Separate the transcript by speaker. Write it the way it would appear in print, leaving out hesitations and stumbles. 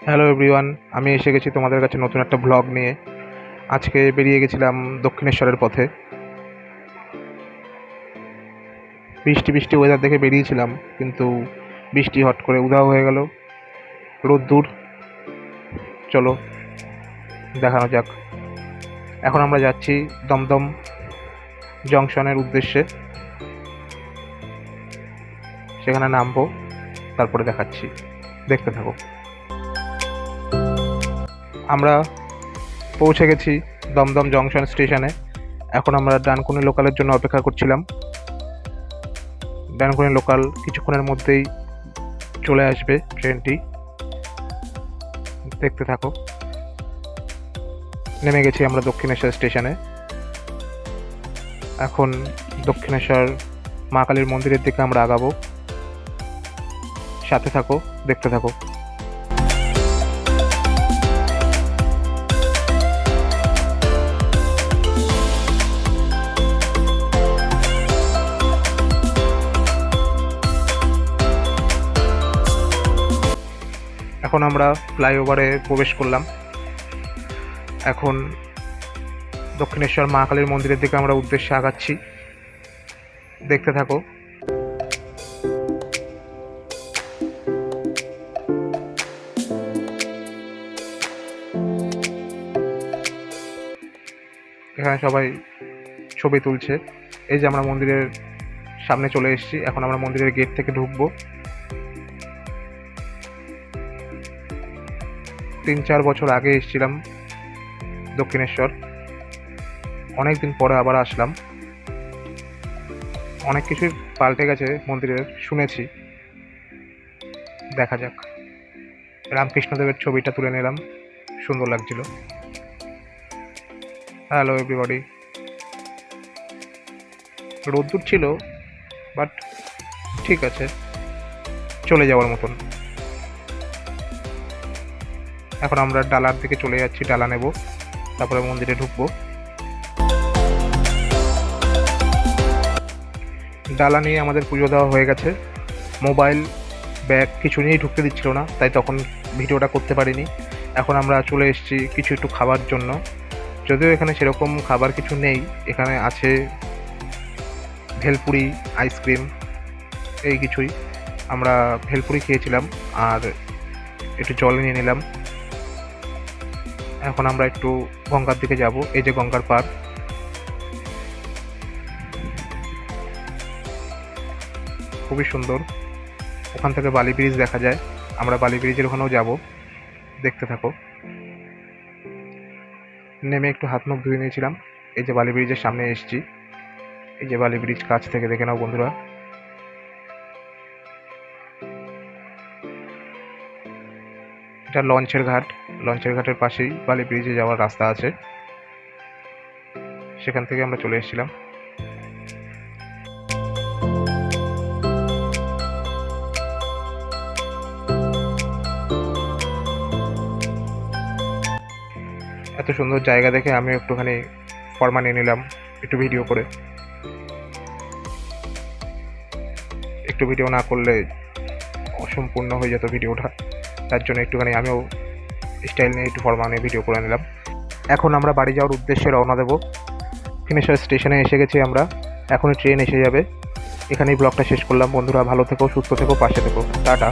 Speaker 1: Hello everyone, আমি এসে গেছি তোমাদের কাছে নতুন একটা ব্লগ নিয়ে। আজকে বেরিয়ে গেছিলাম দক্ষিণেশ্বরের পথে। বৃষ্টি বৃষ্টি ওয়েদার দেখে বেরিয়েছিলাম, কিন্তু বৃষ্টি হট করে উধাও হয়ে গেল। রোদ্দুর। চলো দেখানো যাক। এখন আমরা যাচ্ছি দমদম জংশনের উদ্দেশ্যে। সেখানে নামবো, তারপরে দেখাচ্ছি, দেখতে থাকো। আমরা পৌঁছে গেছি দমদম জংশন স্টেশনে। এখন আমরা ডানকুনি লোকালের জন্য অপেক্ষা করছিলাম। ডানকুনি লোকাল কিছুক্ষণের মধ্যেই চলে আসবে ট্রেনটি, দেখতে থাকো। নেমে গেছি আমরা দক্ষিণেশ্বর স্টেশনে। এখন দক্ষিণেশ্বর মা কালীর মন্দিরের দিকে আমরা আগাবো। সাথে থাকো, দেখতে থাকো। এখন আমরা ফ্লাইওভারে প্রবেশ করলাম। এখন দক্ষিণেশ্বর মা কালীর মন্দিরের দিকে আমরা উদ্দেশ্যে আগাচ্ছি, দেখতে থাকো। এখানে সবাই ছবি তুলছে। এই যে আমরা মন্দিরের সামনে চলে এসেছি। এখন আমরা মন্দিরের গেট থেকে ঢুকবো। 3-4 বছর আগে এসেছিলাম দক্ষিণেশ্বর, অনেক দিন পরে আবার আসলাম। অনেক কিছুই পাল্টে গেছে মন্দিরের, শুনেছি। দেখা যাক। রামকৃষ্ণদেবের ছবিটা তুলে নিলাম, সুন্দর লাগছিল। Hello everybody. রোদ্দুর ছিল, বাট ঠিক আছে, চলে যাওয়ার মতন। এখন আমরা ডালার দিকে চলে যাচ্ছি, ডালা নেব, তারপরে মন্দিরে ঢুকবো। ডালা নিয়ে আমাদের পুজো দেওয়া হয়ে গেছে। মোবাইল, ব্যাগ কিছু নিয়েই ঢুকতে দিচ্ছিল না, তাই তখন ভিডিওটা করতে পারিনি। এখন আমরা চলে এসেছি কিছু একটু খাবার জন্য। যদিও এখানে সেরকম খাবার কিছু নেই, এখানে আছে ভেলপুরি, আইসক্রিম, এই কিছুই। আমরা ভেলপুরি খেয়েছিলাম আর একটু জল নিয়ে নিলাম। এখন আমরা একটু গঙ্গার দিকে যাব। এই যে গঙ্গার পাড়, খুবই সুন্দর। ওখান থেকে বালি ব্রিজ দেখা যায়। আমরা বালি ব্রিজের ওখানেও যাব, দেখতে থাকো। নেমে একটু হাত মুখ ধুয়ে নিয়েছিলাম। এই যে বালি ব্রিজের সামনে এসেছি। এই যে বালি ব্রিজ, কাছ থেকে দেখে নাও বন্ধুরা। এটা লঞ্চের ঘাট। লঞ্চের ঘাটের পাশেই বালি ব্রিজে যাওয়ার রাস্তা আছে, সেখান থেকে আমরা চলে এসেছিলাম। এত সুন্দর জায়গা দেখে আমি একটুখানি ফরমা নিয়ে নিলাম, একটু ভিডিও করে। একটু ভিডিও না করলে অসম্পূর্ণ হয়ে যেত ভিডিওটা, তার জন্য একটুখানি আমিও স্টাইল নিয়ে একটু ফরমা নিয়ে ভিডিও করে নিলাম। এখন আমরা বাড়ি যাওয়ার উদ্দেশ্যে রওনা দেবো। দক্ষিণেশ্বর স্টেশনে এসে গেছি আমরা। এখনই ট্রেন এসে যাবে। এখানেই ব্লগটা শেষ করলাম বন্ধুরা। ভালো থেকো, সুস্থ থেকো, পাশে থেকো। টাটা।